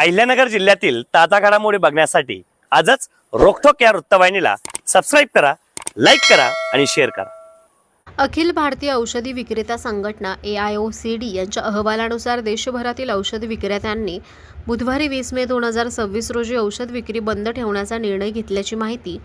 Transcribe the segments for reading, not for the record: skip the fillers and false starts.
अहिल्यानगर जिल्ह्यातील ताजा घडामोडी बघण्यासाठी आजच रोखोक या वृत्तवाहिनीला सबस्क्राईब करा, लाईक करा आणि शेअर करा। अखिल भारतीय औषधी विक्रेता संघटना AIOCD यांच्या अहवालानुसार देशभरातील औषध विक्रेत्यांनी बुधवारी 20 मे 2026 रोजी औषध विक्री बंद ठेवण्याचा निर्णय घेतल्याची माहिती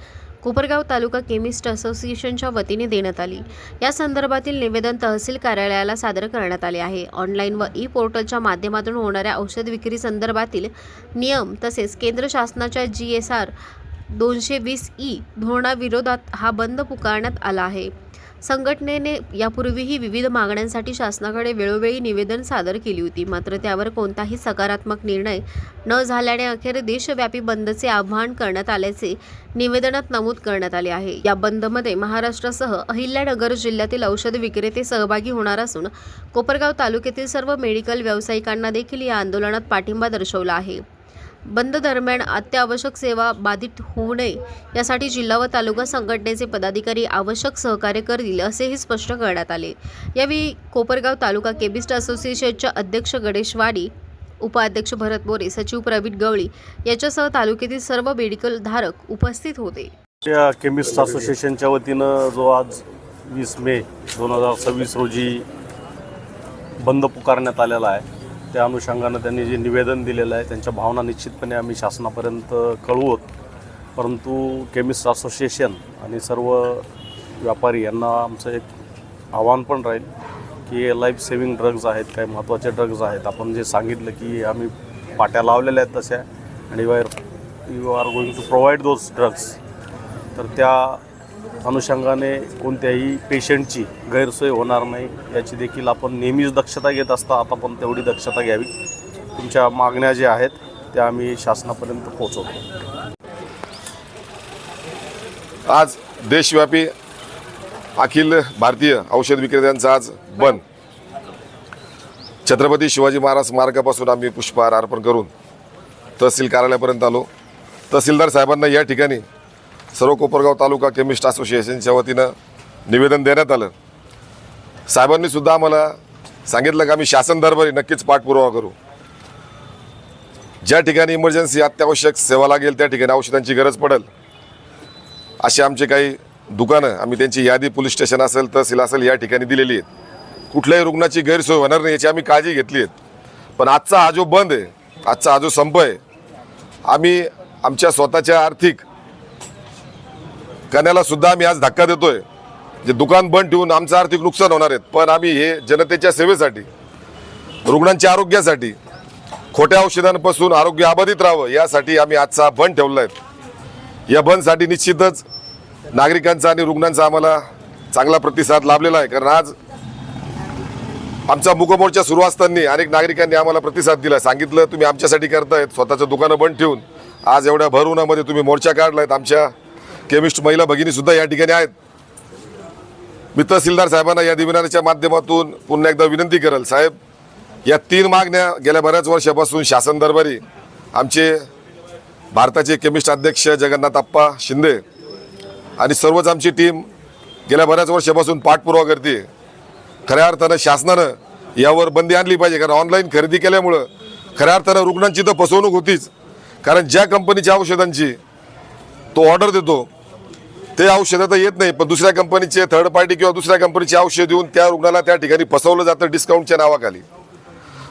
कोपरगाव तालुका केमिस्ट असोसिएशनच्या वतीने देण्यात आली। या संदर्भातील निवेदन तहसील कार्यालयाला सादर करण्यात आले आहे। ऑनलाईन व ई-पोर्टलच्या माध्यमातून होणाऱ्या औषध विक्री संदर्भातील नियम तसेच केंद्र शासनाच्या GSR 220E धोरणाविरोधात हा बंद पुकारण्यात आला आहे। संघटनेने यापूर्वीही विविध मागण्यांसाठी शासनाकडे वेळोवेळी निवेदन सादर केली होती, मात्र त्यावर कोणताही सकारात्मक निर्णय न झाल्याने अखेर देशव्यापी बंदचे आवाहन करण्यात आल्याचे निवेदनात नमूद करण्यात आले आहे। या बंदमध्ये महाराष्ट्रासह अहिल्यानगर जिल्ह्यातील औषध विक्रेते सहभागी होणार असून कोपरगाव तालुक्यातील सर्व मेडिकल व्यावसायिकांना देखील या आंदोलनात पाठिंबा दर्शवला आहे। बंद दरम्यान अत्यावश्यक सेवा बाधित होऊ नये यासाठी जिल्हा व तालुका संघटनेचे पदाधिकारी आवश्यक सहकार्य करतील असेही स्पष्ट करण्यात आले। यावेळी कोपरगाव तालुका केमिस्ट असोसिएशनचे अध्यक्ष गणेश वाडी, उपाध्यक्ष भरत मोरे, सचिव प्रवीण गवळी याच्यासह तालुक्यातील सर्व मेडिकल धारक उपस्थित होते। या केमिस्ट असोसिएशनच्या वतीनं जो आज 20 मे 2026 रोजी बंद पुकारण्यात आलेला आहे, त्या अनुषंगानं त्यांनी जे निवेदन दिलेलं आहे त्यांच्या भावना निश्चितपणे आम्ही शासनापर्यंत कळवू। परंतु केमिस्ट असोसिएशन आणि सर्व व्यापारी यांना आमचं एक आव्हान पण राहील की लाईफ सेविंग ड्रग्ज आहेत, काही महत्त्वाचे ड्रग्ज आहेत, आपण जे सांगितलं की आम्ही पाट्या लावलेल्या आहेत तशा आणि you are going to provide those drugs, तर त्या अनुषंगाने कोणत्याही पेशंटची गैरसोय होणार नाही याची देखील आपण नेहमीच दक्षता घेत असता, आता पण तेवढी दक्षता घ्यावी। तुमच्या मागण्या ज्या आहेत त्या आम्ही शासनापर्यंत पोहोचवतो। आज देशव्यापी अखिल भारतीय औषध विक्रेत्यांचा आज बंद। छत्रपती शिवाजी महाराज स्मारकापासून आम्ही पुष्पहार अर्पण करून तहसील कार्यालयापर्यंत आलो। तहसीलदार साहेबांना या ठिकाणी सर्व कोपरगाव तालुका केमिस्ट असोसिएशनच्या वतीनं निवेदन देण्यात आलं। साहेबांनी सुद्धा आम्हाला सांगितलं की आम्ही शासन दरबारी नक्कीच पाठपुरावा करू। ज्या ठिकाणी इमर्जन्सी अत्यावश्यक सेवा लागेल त्या ठिकाणी औषधांची गरज पडेल असे आमचे काही दुकानं आम्ही त्यांची यादी पोलीस स्टेशन असेल तहसील असेल या ठिकाणी दिलेली आहेत। कुठल्याही रुग्णाची गैरसोय होणार नाही याची आम्ही काळजी घेतली आहे। पण आजचा हा जो बंद आहे, आजचा हा जो संप आहे, आम्ही आमच्या स्वतःच्या आर्थिक कण्याला सुद्धा आम्ही आज धक्का देतोय। जे दुकान बंद ठेवून आमचं आर्थिक नुकसान होणार आहे, पण आम्ही हे जनतेच्या सेवेसाठी, रुग्णांच्या आरोग्यासाठी, खोट्या औषधांपासून आरोग्य अबाधित राहावं यासाठी आम्ही आजचा बंद ठेवला आहे। या बंदसाठी निश्चितच नागरिकांचा आणि रुग्णांचा आम्हाला चांगला प्रतिसाद लाभलेला आहे, कारण आज आमचा मुकमोर्चा सुरू असताना अनेक नागरिकांनी आम्हाला प्रतिसाद दिला, सांगितलं तुम्ही आमच्यासाठी करतायत, स्वतःचं दुकानं बंद ठेवून आज एवढ्या भर उन्हामध्ये तुम्ही मोर्चा काढलायत। आमच्या केमिस्ट महिला भगिनी सुद्धा या ठिकाणी आहेत। मी तहसीलदार साहेबांना या निवेदनाच्या माध्यमातून पुन्हा एकदा विनंती करेल, साहेब या 3 मागण्या गेल्या बऱ्याच वर्षापासून शासन दरबारी आमचे भारताचे केमिस्ट अध्यक्ष जगन्नाथ अप्पा शिंदे आणि सर्वच आमची टीम गेल्या बऱ्याच वर्षापासून पाठपुरावा करते। खऱ्या अर्थानं शासनानं यावर बंदी आणली पाहिजे, कारण ऑनलाईन खरेदी केल्यामुळं खऱ्या अर्थानं रुग्णांची तर फसवणूक होतीच, कारण ज्या कंपनीच्या औषधांची तो ऑर्डर देतो ते औषधं तर येत नाही, पण दुसऱ्या कंपनीचे थर्ड पार्टी किंवा दुसऱ्या कंपनीचे औषध देऊन त्या रुग्णाला त्या ठिकाणी फसवलं जातं डिस्काउंटच्या नावाखाली।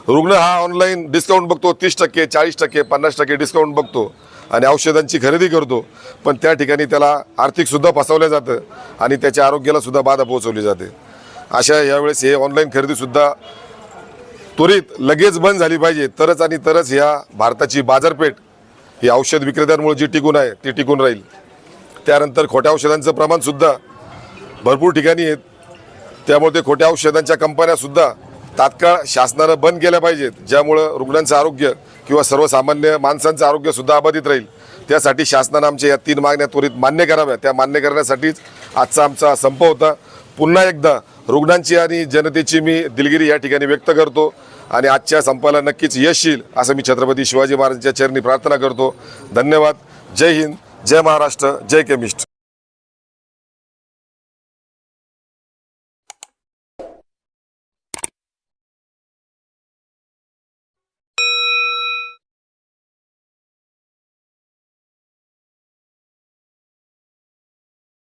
रुग्ण हा ऑनलाईन डिस्काउंट बघतो, 30%, 40%, 50% डिस्काउंट बघतो आणि औषधांची खरेदी करतो, पण त्या ठिकाणी त्याला आर्थिकसुद्धा फसवलं जातं आणि त्याच्या आरोग्याला सुद्धा बाधा पोहोचवली जाते। अशा यावेळेस हे ऑनलाईन खरेदीसुद्धा त्वरित लगेच बंद झाली पाहिजे, तरच आणि तरच ह्या भारताची बाजारपेठ ही औषध विक्रेत्यांमुळे जी टिकून आहे ती टिकून राहील। त्यानंतर खोट्या औषधांचं प्रमाणसुद्धा भरपूर ठिकाणी आहेत, त्यामुळे ते खोट्या औषधांच्या कंपन्यासुद्धा तात्काळ शासनानं बंद केल्या पाहिजेत, ज्यामुळं रुग्णांचं आरोग्य किंवा सर्वसामान्य माणसांचं आरोग्यसुद्धा अबाधित राहील। त्यासाठी शासनानं आमच्या या 3 मागण्या त्वरित मान्य कराव्या। त्या मान्य करण्यासाठीच आजचा आमचा संप होता। पुन्हा एकदा रुग्णांची आणि जनतेची मी दिलगिरी या ठिकाणी व्यक्त करतो आणि आजच्या संपाला नक्कीच यश येईल असं मी छत्रपती शिवाजी महाराजांच्या चरणी प्रार्थना करतो। धन्यवाद। जय हिंद, जय महाराष्ट्र, जय केमिस्ट।